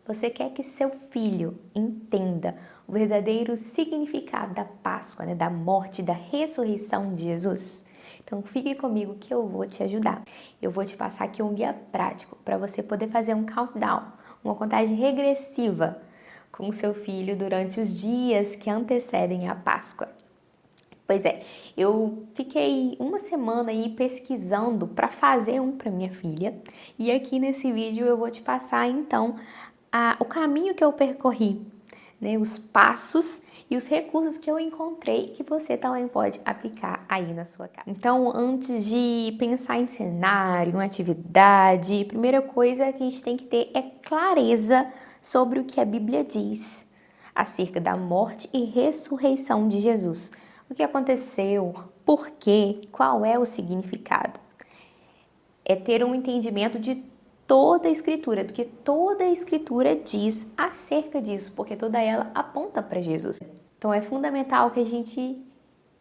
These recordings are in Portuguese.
Você quer que seu filho entenda o verdadeiro significado da Páscoa, né? Da morte e da ressurreição de Jesus? Então fique comigo que eu vou te ajudar. Eu vou te passar aqui um guia prático para você poder fazer um countdown, uma contagem regressiva com seu filho durante os dias que antecedem a Páscoa. Pois é, eu fiquei uma semana aí pesquisando para fazer um para minha filha e aqui nesse vídeo eu vou te passar então o caminho que eu percorri, né, os passos e os recursos que eu encontrei que você também pode aplicar aí na sua casa. Então, antes de pensar em cenário, em atividade, a primeira coisa que a gente tem que ter é clareza sobre o que a Bíblia diz acerca da morte e ressurreição de Jesus. O que aconteceu? Por quê? Qual é o significado? É ter um entendimento de toda a Escritura, do que toda a Escritura diz acerca disso, porque toda ela aponta para Jesus. Então é fundamental que a gente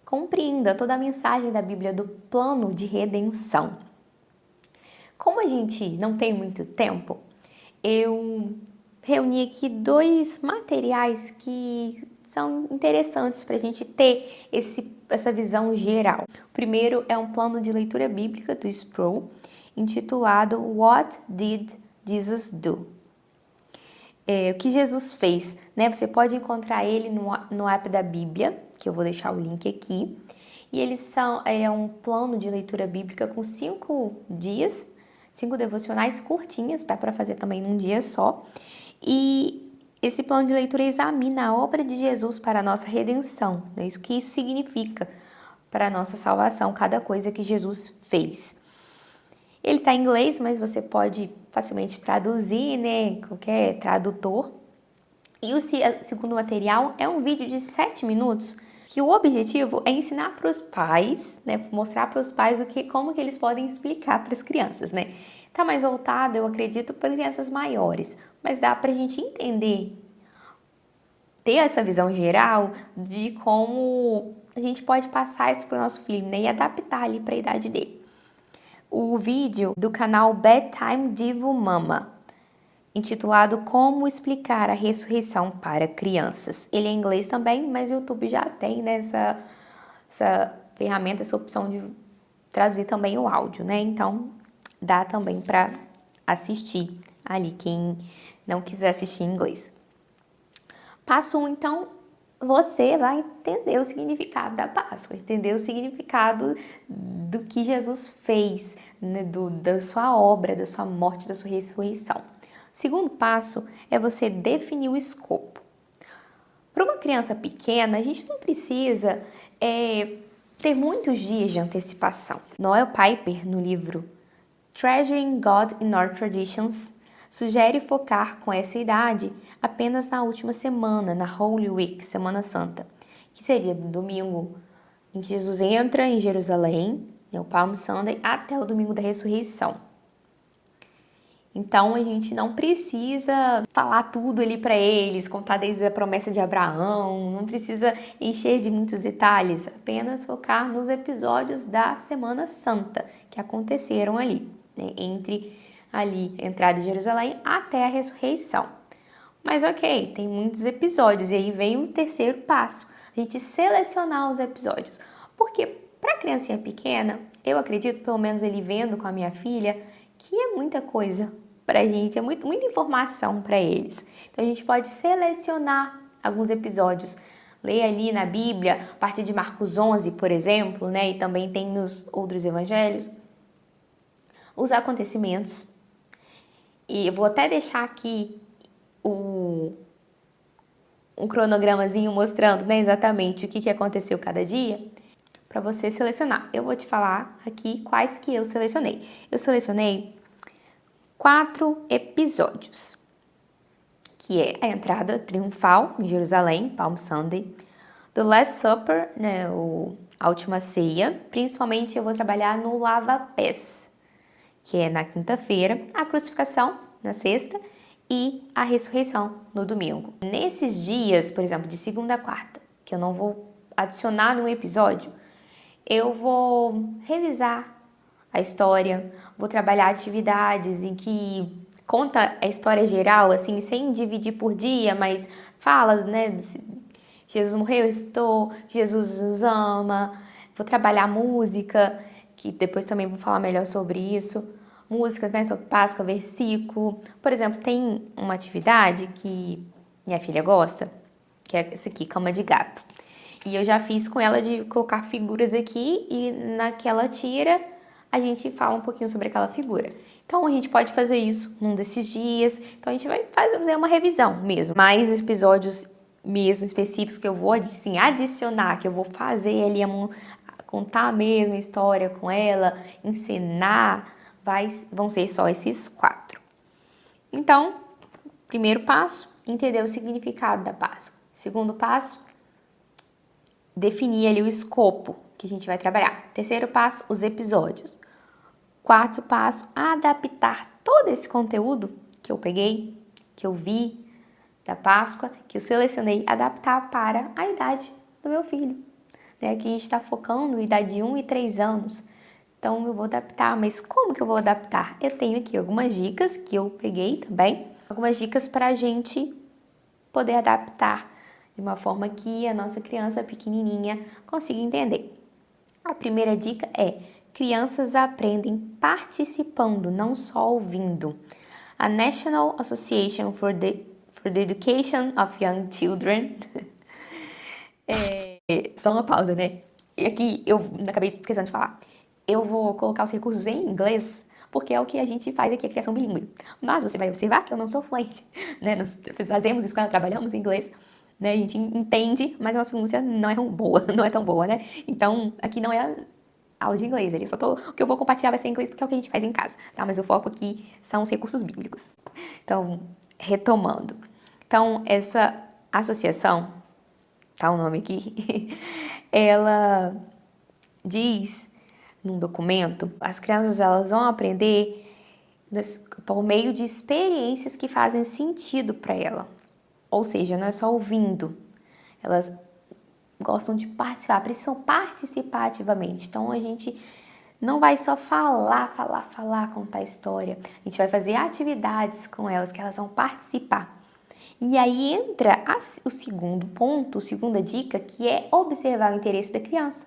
compreenda toda a mensagem da Bíblia do plano de redenção. Como a gente não tem muito tempo, eu reuni aqui dois materiais que são interessantes para a gente ter essa visão geral. O primeiro é um plano de leitura bíblica do Sproul, intitulado What Did Jesus Do? O que Jesus fez, né? Você pode encontrar ele no app da Bíblia, que eu vou deixar o link aqui. E é um plano de leitura bíblica com 5 dias, 5 devocionais curtinhas, dá para fazer também num dia só. E esse plano de leitura examina a obra de Jesus para a nossa redenção, né? Isso que isso significa para a nossa salvação, cada coisa que Jesus fez. Ele está em inglês, mas você pode facilmente traduzir, né? Qualquer tradutor. E o segundo material é um vídeo de 7 minutos, que o objetivo é ensinar para os pais, né? Mostrar para os pais como que eles podem explicar para as crianças, né? Tá mais voltado, eu acredito, para crianças maiores, mas dá para a gente entender, ter essa visão geral de como a gente pode passar isso para o nosso filho, né? E adaptar ali para a idade dele. O vídeo do canal Bedtime Divo Mama, intitulado Como Explicar a Ressurreição para Crianças. Ele é em inglês também, mas o YouTube já tem, né, essa ferramenta, essa opção de traduzir também o áudio, né? Então, dá também para assistir ali, quem não quiser assistir em inglês. Passo 1, então, você vai entender o significado da Páscoa, entender o significado do que Jesus fez, né, da sua obra, da sua morte, da sua ressurreição. O segundo passo é você definir o escopo. Para uma criança pequena, a gente não precisa ter muitos dias de antecipação. Noel Piper, no livro Treasuring God in Our Traditions, sugere focar com essa idade apenas na última semana, na Holy Week, Semana Santa, que seria do domingo em que Jesus entra em Jerusalém, o Palm Sunday, até o domingo da ressurreição. Então a gente não precisa falar tudo ali para eles, contar desde a promessa de Abraão, não precisa encher de muitos detalhes, apenas focar nos episódios da Semana Santa que aconteceram ali, né, entre ali a entrada de Jerusalém até a ressurreição. Mas ok, tem muitos episódios e aí vem o terceiro passo, a gente selecionar os episódios. Porque para criancinha pequena, eu acredito, pelo menos ele vendo com a minha filha, que é muita coisa pra gente, é muita informação para eles. Então a gente pode selecionar alguns episódios, ler ali na Bíblia, a partir de Marcos 11, por exemplo, né, e também tem nos outros evangelhos, os acontecimentos. E eu vou até deixar aqui um cronogramazinho mostrando, né, exatamente o que aconteceu cada dia, para você selecionar. Eu vou te falar aqui quais que eu selecionei. Eu selecionei 4 episódios, que é a entrada triunfal em Jerusalém, Palm Sunday, The Last Supper, né, a última ceia, principalmente eu vou trabalhar no lava-pés, que é na quinta-feira, a crucificação na sexta e a ressurreição no domingo. Nesses dias, por exemplo, de segunda a quarta, que eu não vou adicionar no episódio, eu vou revisar a história, vou trabalhar atividades em que conta a história geral, assim, sem dividir por dia, mas fala, né, Jesus morreu, ressuscitou, Jesus nos ama. Vou trabalhar música, que depois também vou falar melhor sobre isso. Músicas, né, sobre Páscoa, versículo. Por exemplo, tem uma atividade que minha filha gosta, que é esse aqui, cama de gato. E eu já fiz com ela de colocar figuras aqui e naquela tira a gente fala um pouquinho sobre aquela figura. Então a gente pode fazer isso num desses dias. Então a gente vai fazer uma revisão mesmo. Mais episódios mesmo específicos que eu vou assim, adicionar, que eu vou fazer ali, contar a mesma história com ela, ensinar, vão ser só esses 4. Então, primeiro passo, entender o significado da Páscoa. Segundo passo, definir ali o escopo que a gente vai trabalhar. Terceiro passo, os episódios. Quarto passo, adaptar todo esse conteúdo que eu peguei, que eu vi da Páscoa, que eu selecionei, adaptar para a idade do meu filho. Aqui a gente está focando em idade de 1 e 3 anos. Então eu vou adaptar, mas como que eu vou adaptar? Eu tenho aqui algumas dicas que eu peguei também, algumas dicas para a gente poder adaptar de uma forma que a nossa criança pequenininha consiga entender. A primeira dica é: crianças aprendem participando, não só ouvindo. A National Association for the Education of Young Children só uma pausa, né? E aqui eu acabei esquecendo de falar. Eu vou colocar os recursos em inglês, porque é o que a gente faz aqui, a criação bilíngue. Mas você vai observar que eu não sou fluente, né? Nós fazemos isso quando trabalhamos em inglês, né? A gente entende, mas a nossa pronúncia não é tão boa, não é tão boa, né? Então, aqui não é aula de inglês, o que eu vou compartilhar vai ser em inglês, porque é o que a gente faz em casa, tá? Mas o foco aqui são os recursos bíblicos. Então, retomando. Então, essa associação, tá o nome aqui, ela diz num documento, as crianças elas vão aprender por meio de experiências que fazem sentido para ela. Ou seja, não é só ouvindo. Elas gostam de participar, precisam participar ativamente. Então a gente não vai só falar, contar história. A gente vai fazer atividades com elas que elas vão participar. E aí entra o segundo ponto, a segunda dica, que é observar o interesse da criança.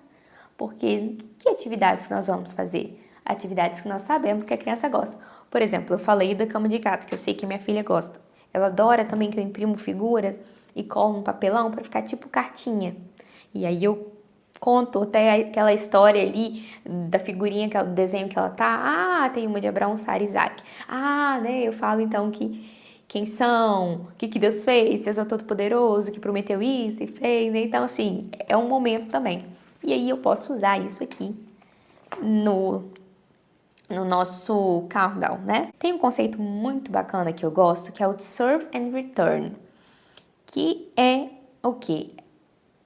Porque que atividades nós vamos fazer? Atividades que nós sabemos que a criança gosta. Por exemplo, eu falei da cama de gato, que eu sei que a minha filha gosta. Ela adora também que eu imprimo figuras e colo um papelão para ficar tipo cartinha. E aí eu conto até aquela história ali da figurinha, do desenho que ela tá. Ah, tem uma de Abraão, Sara e Isaac. Ah, né, eu falo então que quem são, o que Deus fez, Deus é o Todo-Poderoso, que prometeu isso e fez, né? Então, assim, é um momento também. E aí eu posso usar isso aqui no nosso countdown, né? Tem um conceito muito bacana que eu gosto, que é o de serve and return, que é o quê?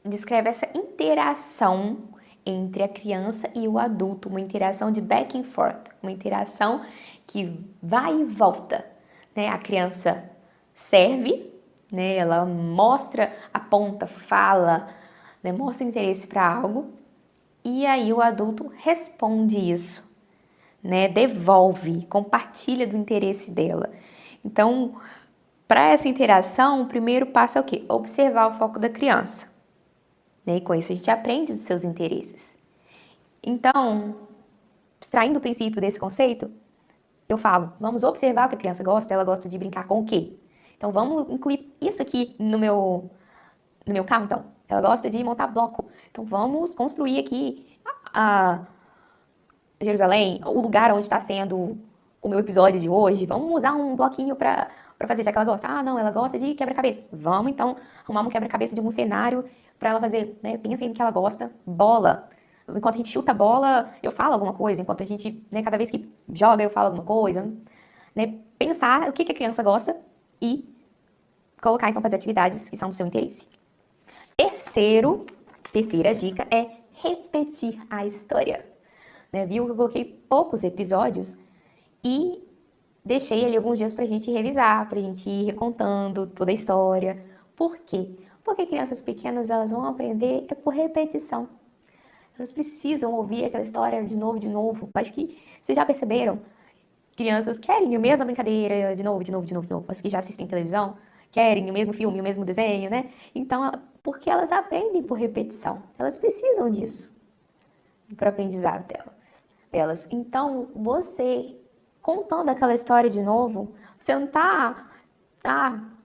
Descreve essa interação entre a criança e o adulto, uma interação de back and forth, uma interação que vai e volta, né? A criança serve, né? Ela mostra, aponta, fala, né? Mostra interesse para algo, e aí o adulto responde isso, né? Devolve, compartilha do interesse dela. Então, para essa interação, o primeiro passo é o quê? Observar o foco da criança. Né? E com isso a gente aprende dos seus interesses. Então, extraindo o princípio desse conceito, eu falo, vamos observar o que a criança gosta, ela gosta de brincar com o quê? Então, vamos incluir isso aqui no meu carro, então. Ela gosta de montar bloco. Então, vamos construir aqui a Jerusalém, o lugar onde está sendo o meu episódio de hoje. Vamos usar um bloquinho para fazer, já que ela gosta. Ah, não, ela gosta de quebra-cabeça. Vamos, então, arrumar um quebra-cabeça de um cenário para ela fazer, né? Pensa no que ela gosta. Bola. Enquanto a gente chuta a bola, eu falo alguma coisa. Enquanto a gente, né, cada vez que joga, eu falo alguma coisa. Né? Pensar o que a criança gosta e colocar, então, fazer atividades que são do seu interesse. Terceira dica é repetir a história. Né? Viu que eu coloquei poucos episódios e deixei ali alguns dias pra gente revisar, pra gente ir recontando toda a história. Por quê? Porque crianças pequenas, elas vão aprender por repetição. Elas precisam ouvir aquela história de novo. Acho que vocês já perceberam crianças querem a mesma brincadeira de novo, de novo, de novo, de novo. As que já assistem televisão querem o mesmo filme, o mesmo desenho, né? Então, porque elas aprendem por repetição. Elas precisam disso para o aprendizado delas. Então, você contando aquela história de novo, você não tá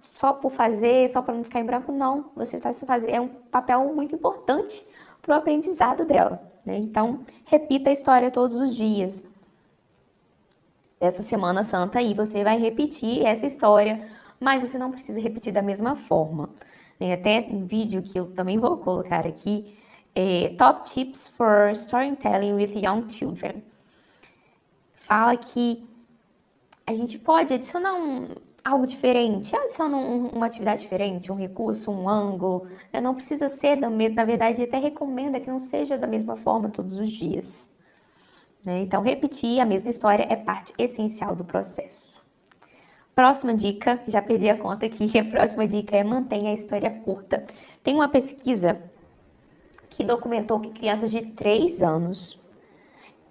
só por fazer, só para não ficar em branco, não. Você está se fazendo, é um papel muito importante para o aprendizado dela, né? Então, repita a história todos os dias. Essa Semana Santa aí você vai repetir essa história, mas você não precisa repetir da mesma forma. Tem até um vídeo que eu também vou colocar aqui, Top Tips for Storytelling with Young Children. Fala que a gente pode adicionar algo diferente, adiciona uma atividade diferente, um recurso, um ângulo, né? Não precisa ser da mesma, na verdade até recomenda que não seja da mesma forma todos os dias, né? Então repetir a mesma história é parte essencial do processo. Próxima dica, já perdi a conta aqui, a próxima dica é mantenha a história curta. Tem uma pesquisa que documentou que crianças de 3 anos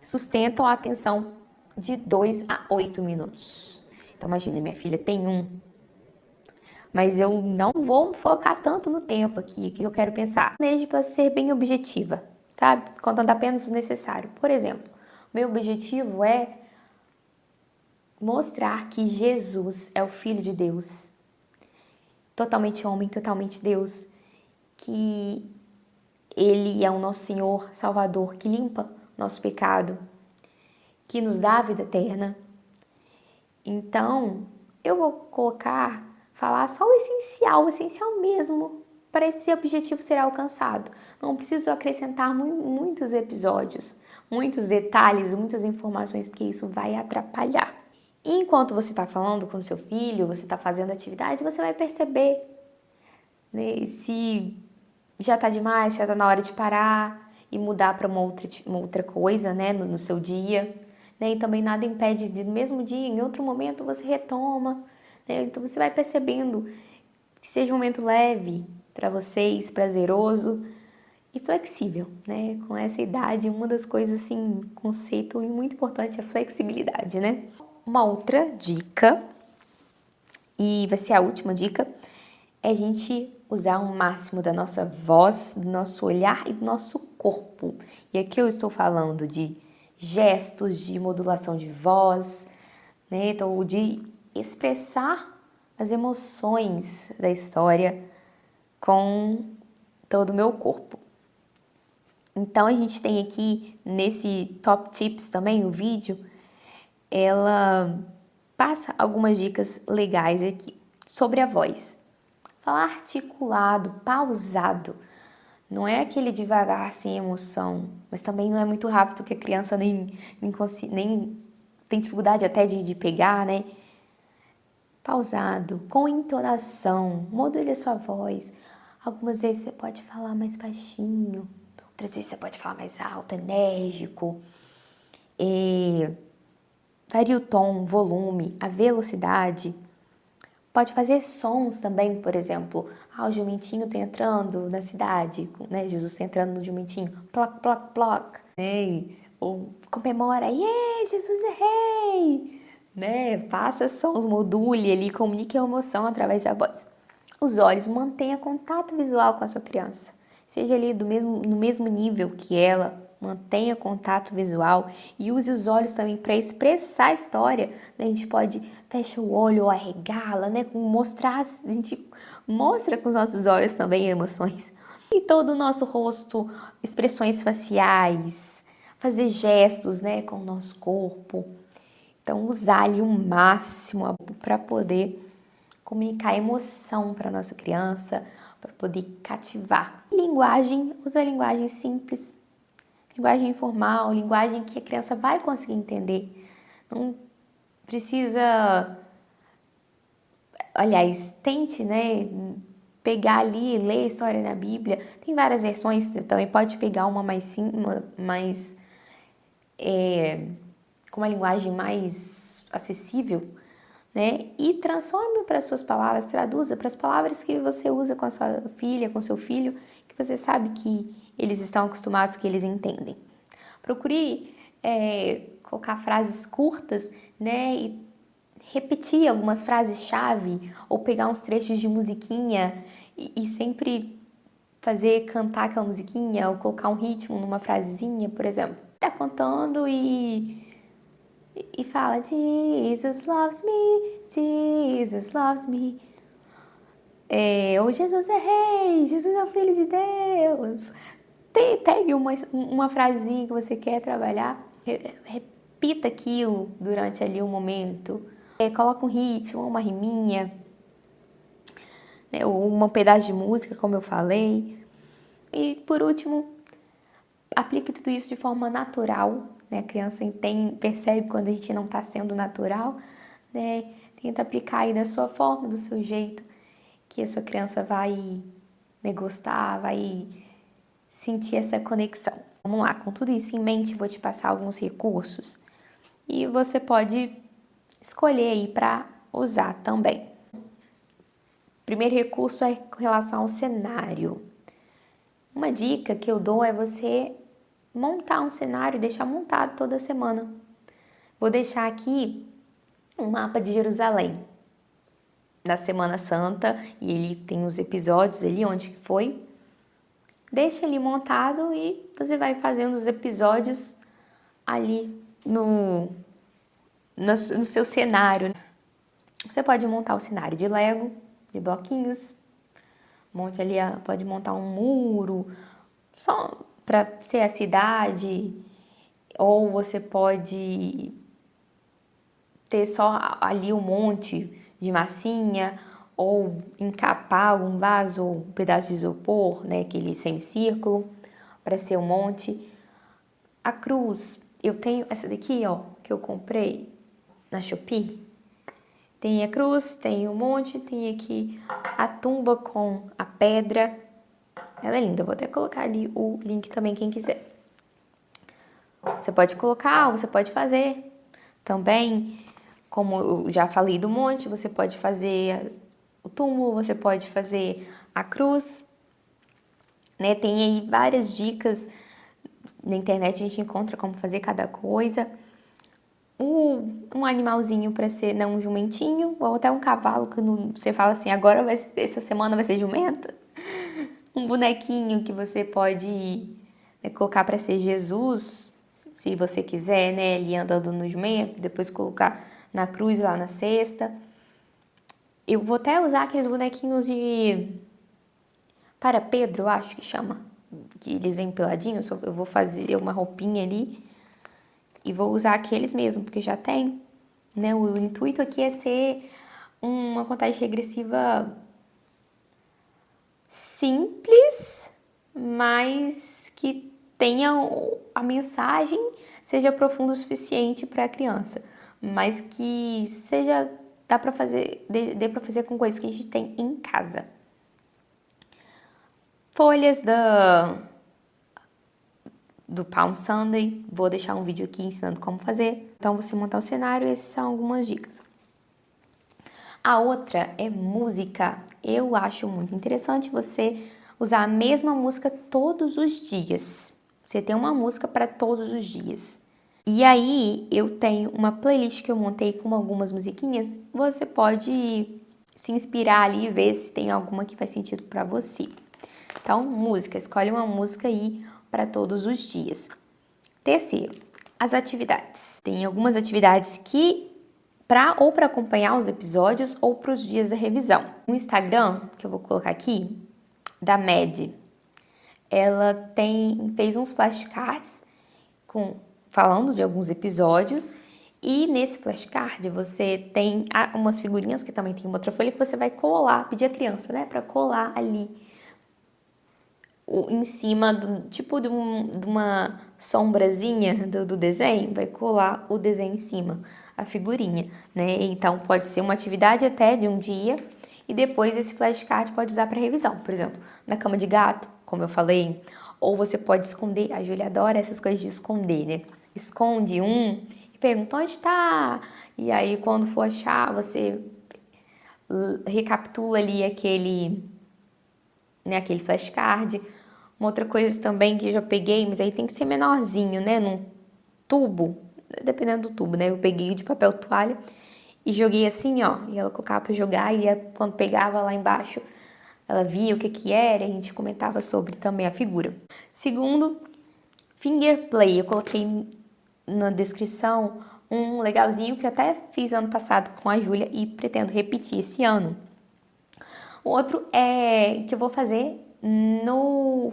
sustentam a atenção de 2 a 8 minutos. Então, imagina, minha filha tem 1, mas eu não vou focar tanto no tempo aqui, que eu quero pensar. Planeje para ser bem objetiva, sabe? Contando apenas o necessário. Por exemplo, meu objetivo é mostrar que Jesus é o Filho de Deus, totalmente homem, totalmente Deus, que Ele é o nosso Senhor, Salvador, que limpa nosso pecado, que nos dá a vida eterna. Então, eu vou falar só o essencial mesmo, para esse objetivo ser alcançado. Não preciso acrescentar muitos episódios, muitos detalhes, muitas informações, porque isso vai atrapalhar. E enquanto você está falando com seu filho, você está fazendo atividade, você vai perceber, né, se já está demais, já está na hora de parar e mudar para uma outra coisa, né, no seu dia. Né? E também nada impede de no mesmo dia, em outro momento, você retoma. Né? Então você vai percebendo que seja um momento leve para vocês, prazeroso e flexível. Né? Com essa idade, uma das coisas, assim, conceito muito importante é a flexibilidade. Né? Uma outra dica, e vai ser a última dica, é a gente usar o máximo da nossa voz, do nosso olhar e do nosso corpo. E aqui eu estou falando de gestos, de modulação de voz, né? Então, de expressar as emoções da história com todo o meu corpo. Então, a gente tem aqui nesse Top Tips também, o vídeo, ela passa algumas dicas legais aqui sobre a voz. Falar articulado, pausado. Não é aquele devagar sem emoção, mas também não é muito rápido que a criança nem tem dificuldade até de pegar, né? Pausado, com entonação, module a sua voz. Algumas vezes você pode falar mais baixinho, outras vezes você pode falar mais alto, enérgico. Varie o tom, o volume, a velocidade. Pode fazer sons também, por exemplo, o jumentinho tá entrando na cidade, né? Jesus tá entrando no jumentinho, ploc, ploc, ploc, né? Ou comemora, yeah, Jesus é rei, né? Faça sons, module ali, comunique a emoção através da voz. Os olhos, mantenha contato visual com a sua criança, seja ali no mesmo nível que ela, mantenha contato visual e use os olhos também para expressar a história. A gente pode fecha o olho ou arregala, né? Mostrar, a gente mostra com os nossos olhos também emoções. E todo o nosso rosto, expressões faciais, fazer gestos, né, com o nosso corpo. Então, usar ali o máximo para poder comunicar emoção para nossa criança, para poder cativar. Linguagem, usa linguagem simples, linguagem informal, linguagem que a criança vai conseguir entender. Não precisa, aliás, tente, né, pegar ali, ler a história na Bíblia. Tem várias versões, também pode pegar uma com uma linguagem mais acessível, né? E transforme para as suas palavras, traduza para as palavras que você usa com a sua filha, com seu filho, que você sabe que eles estão acostumados, que eles entendem. Procure colocar frases curtas, né? E repetir algumas frases-chave ou pegar uns trechos de musiquinha e sempre fazer cantar aquela musiquinha ou colocar um ritmo numa frasezinha, por exemplo. Tá contando e fala Jesus loves me, Jesus loves me. Ou Jesus é rei, Jesus é o filho de Deus. Pegue uma frasezinha que você quer trabalhar, repita aquilo durante ali um momento. Coloca um ritmo, uma riminha, né, ou um pedaço de música, como eu falei. E por último, aplique tudo isso de forma natural, né? A criança percebe quando a gente não está sendo natural, né? Tenta aplicar aí da sua forma, do seu jeito, que a sua criança vai, né, gostar, vai sentir essa conexão. Vamos lá, com tudo isso em mente, vou te passar alguns recursos e você pode escolher aí para usar também. Primeiro recurso é com relação ao cenário. Uma dica que eu dou é você montar um cenário e deixar montado toda semana. Vou deixar aqui um mapa de Jerusalém, da Semana Santa, e ele tem os episódios ali onde foi. Deixa ele montado e você vai fazendo os episódios ali no seu cenário. Você pode montar o cenário de Lego, de bloquinhos, monte ali, pode montar um muro, só para ser a cidade, ou você pode ter só ali um monte de massinha, ou encapar um vaso, um pedaço de isopor, né, aquele semicírculo, para ser um monte. A cruz, eu tenho essa daqui, ó, que eu comprei na Shopee. Tem a cruz, tem um monte, tem aqui a tumba com a pedra. Ela é linda, vou até colocar ali o link também, quem quiser. Você pode colocar, você pode fazer também, como eu já falei do monte, você pode fazer o túmulo, você pode fazer a cruz, né? Tem aí várias dicas na internet, a gente encontra como fazer cada coisa. Um animalzinho para ser, né, um jumentinho, ou até um cavalo, que você fala assim, agora essa semana vai ser jumenta. Um bonequinho que você pode, né, colocar para ser Jesus, se você quiser, né, ele andando no jumento, depois colocar na cruz lá na cesta. Eu vou até usar aqueles bonequinhos para Pedro, eu acho que chama, que eles vêm peladinhos. Eu vou fazer uma roupinha ali e vou usar aqueles mesmo, porque já tem, né? O intuito aqui é ser uma contagem regressiva simples, mas que tenha a mensagem seja profunda o suficiente para a criança, mas que seja dê para fazer com coisas que a gente tem em casa. Folhas do Palm Sunday, vou deixar um vídeo aqui ensinando como fazer. Então, você montar o cenário, essas são algumas dicas. A outra é música. Eu acho muito interessante você usar a mesma música todos os dias. Você tem uma música para todos os dias. E aí, eu tenho uma playlist que eu montei com algumas musiquinhas. Você pode se inspirar ali e ver se tem alguma que faz sentido para você. Então, música. Escolhe uma música aí para todos os dias. Terceiro, as atividades. Tem algumas atividades que para acompanhar os episódios ou para os dias da revisão. No Instagram, que eu vou colocar aqui, da Mad, ela fez uns flashcards falando de alguns episódios, e nesse flashcard você tem umas figurinhas que também tem outra folha que você vai colar, pedir a criança, né, para colar ali em cima de uma sombrazinha do desenho, vai colar o desenho em cima, a figurinha, né? Então pode ser uma atividade até de um dia e depois esse flashcard pode usar para revisão, por exemplo, na cama de gato, como eu falei, ou você pode esconder, a Júlia adora essas coisas de esconder, né? Esconde um e pergunta onde tá, e aí quando for achar, você recapitula ali aquele flashcard. Uma outra coisa também que eu já peguei, mas aí tem que ser menorzinho, né? Num tubo, dependendo do tubo, né? Eu peguei o de papel toalha e joguei assim, ó. E ela colocava pra jogar e quando pegava lá embaixo, ela via o que que era e a gente comentava sobre também a figura. Segundo, finger play. Eu coloquei na descrição um legalzinho que eu até fiz ano passado com a Júlia e pretendo repetir esse ano. O outro é que eu vou fazer no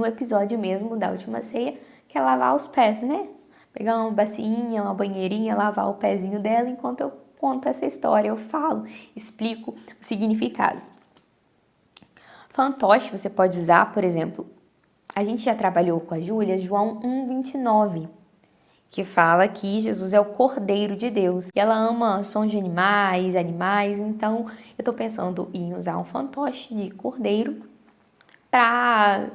episódio mesmo da última ceia, que é lavar os pés, né? Pegar uma bacinha, uma banheirinha, lavar o pezinho dela enquanto eu conto essa história, eu falo, explico o significado. Fantoche você pode usar, por exemplo, a gente já trabalhou com a Júlia, João 1,29, que fala que Jesus é o Cordeiro de Deus. E ela ama sons de animais, então eu tô pensando em usar um fantoche de cordeiro para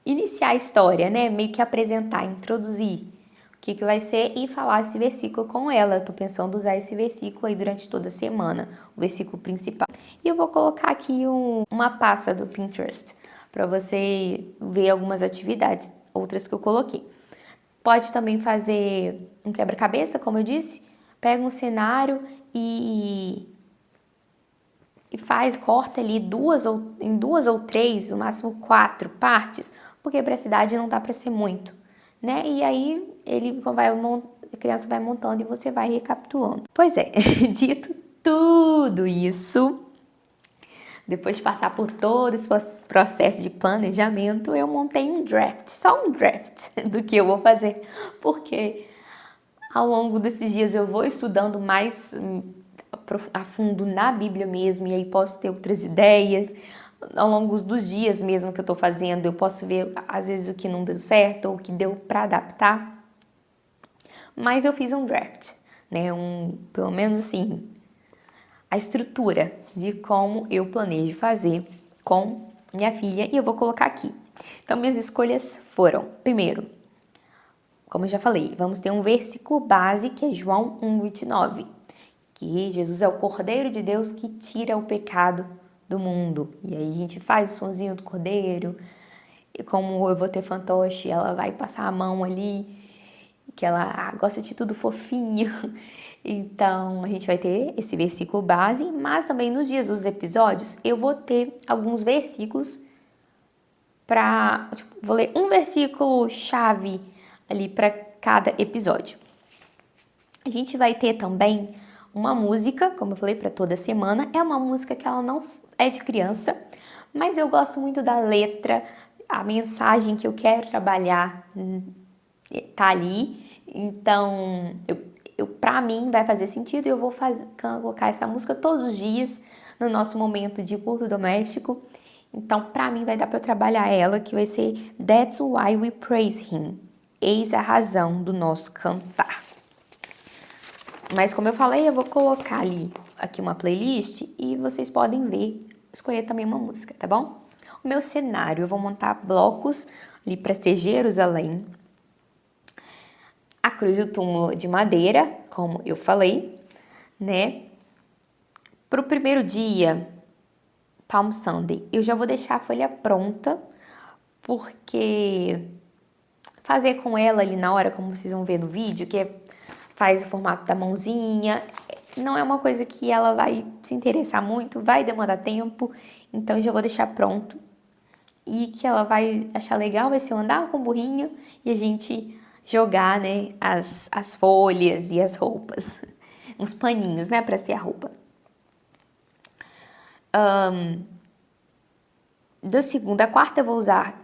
iniciar a história, né? Meio que apresentar, introduzir o que vai ser e falar esse versículo com ela. Eu tô pensando em usar esse versículo aí durante toda a semana, o versículo principal. E eu vou colocar aqui uma pasta do Pinterest para você ver algumas atividades, outras que eu coloquei. Pode também fazer um quebra-cabeça, como eu disse. Pega um cenário e corta ali em duas ou três, no máximo 4 partes, porque para a cidade não dá para ser muito, né? E aí a criança vai montando e você vai recapitulando. Pois é, dito tudo isso, depois de passar por todo esse processo de planejamento, eu montei um draft, só um draft do que eu vou fazer, porque ao longo desses dias eu vou estudando mais a fundo na Bíblia mesmo, e aí posso ter outras ideias. Ao longo dos dias mesmo que eu tô fazendo, eu posso ver às vezes o que não deu certo ou o que deu para adaptar. Mas eu fiz um draft, né? Pelo menos assim, a estrutura de como eu planejo fazer com minha filha e eu vou colocar aqui. Então, minhas escolhas foram, primeiro, como eu já falei, vamos ter um versículo base que é João 1,29, que Jesus é o Cordeiro de Deus que tira o pecado do mundo. E aí a gente faz o sonzinho do Cordeiro, e como eu vou ter fantoche, ela vai passar a mão ali, que ela gosta de tudo fofinho. Então, a gente vai ter esse versículo base, mas também nos dias dos episódios, eu vou ter alguns versículos vou ler um versículo chave ali para cada episódio. A gente vai ter também uma música, como eu falei, para toda semana. É uma música que ela não é de criança, mas eu gosto muito da letra, a mensagem que eu quero trabalhar tá ali. Então, para mim vai fazer sentido e eu vou colocar essa música todos os dias no nosso momento de culto doméstico. Então, para mim vai dar para eu trabalhar ela, que vai ser That's Why We Praise Him. Eis a razão do nosso cantar. Mas como eu falei, eu vou colocar aqui uma playlist e vocês podem escolher também uma música, tá bom? O meu cenário, eu vou montar blocos ali para ser Jerusalém. A cruz do túmulo de madeira, como eu falei, né? Pro primeiro dia, Palm Sunday, eu já vou deixar a folha pronta, porque fazer com ela ali na hora, como vocês vão ver no vídeo, faz o formato da mãozinha, não é uma coisa que ela vai se interessar muito, vai demorar tempo, então eu já vou deixar pronto. E que ela vai achar legal vai ser eu andar com o burrinho e a gente jogar, né, as folhas e as roupas. Uns paninhos, né, para ser a roupa. Da segunda à quarta eu vou usar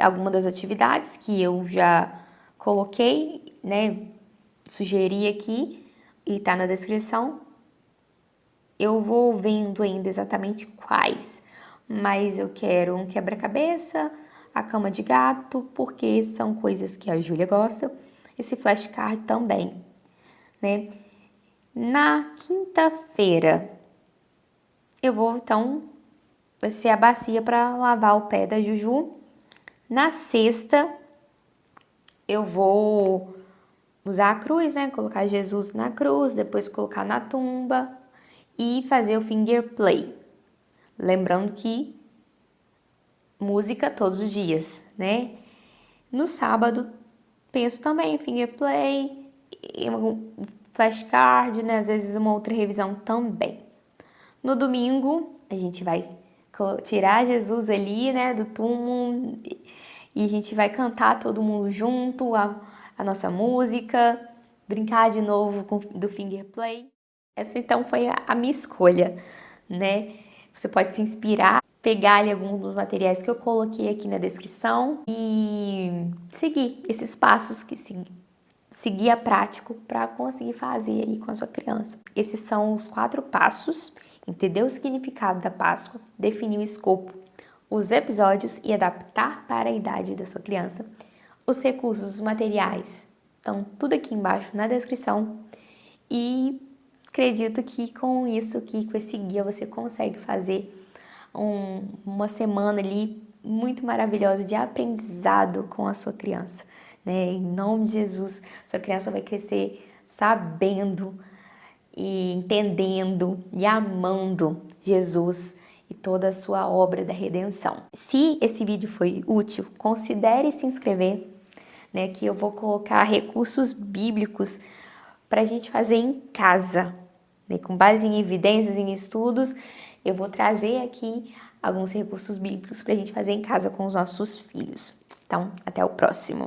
algumas das atividades que eu já coloquei, né, sugeri aqui e tá na descrição. Eu vou vendo ainda exatamente quais, mas eu quero um quebra-cabeça, a cama de gato, porque são coisas que a Júlia gosta, esse flashcard também, né? Na quinta-feira, eu vou, então, vai ser a bacia para lavar o pé da Juju. Na sexta, eu vou usar a cruz, né? Colocar Jesus na cruz, depois colocar na tumba e fazer o finger play. Lembrando que música todos os dias, né? No sábado, penso também em finger play flashcard, né? Às vezes uma outra revisão também. No domingo, a gente vai tirar Jesus ali, né, do túmulo e a gente vai cantar todo mundo junto a nossa música, brincar de novo do finger play. Essa então foi a minha escolha, né? Você pode se inspirar, pegar ali alguns dos materiais que eu coloquei aqui na descrição e seguir esses passos que seguir a prático para conseguir fazer aí com a sua criança. Esses são os 4 passos: entender o significado da Páscoa, definir o escopo, os episódios e adaptar para a idade da sua criança. Os recursos, os materiais, estão tudo aqui embaixo na descrição. E acredito que com isso aqui, com esse guia, você consegue fazer uma semana ali muito maravilhosa de aprendizado com a sua criança, né? Em nome de Jesus, sua criança vai crescer sabendo e entendendo e amando Jesus e toda a sua obra da redenção. Se esse vídeo foi útil, considere se inscrever, né? Que eu vou colocar recursos bíblicos para a gente fazer em casa, né? Com base em evidências, em estudos, eu vou trazer aqui alguns recursos bíblicos para a gente fazer em casa com os nossos filhos. Então, até o próximo.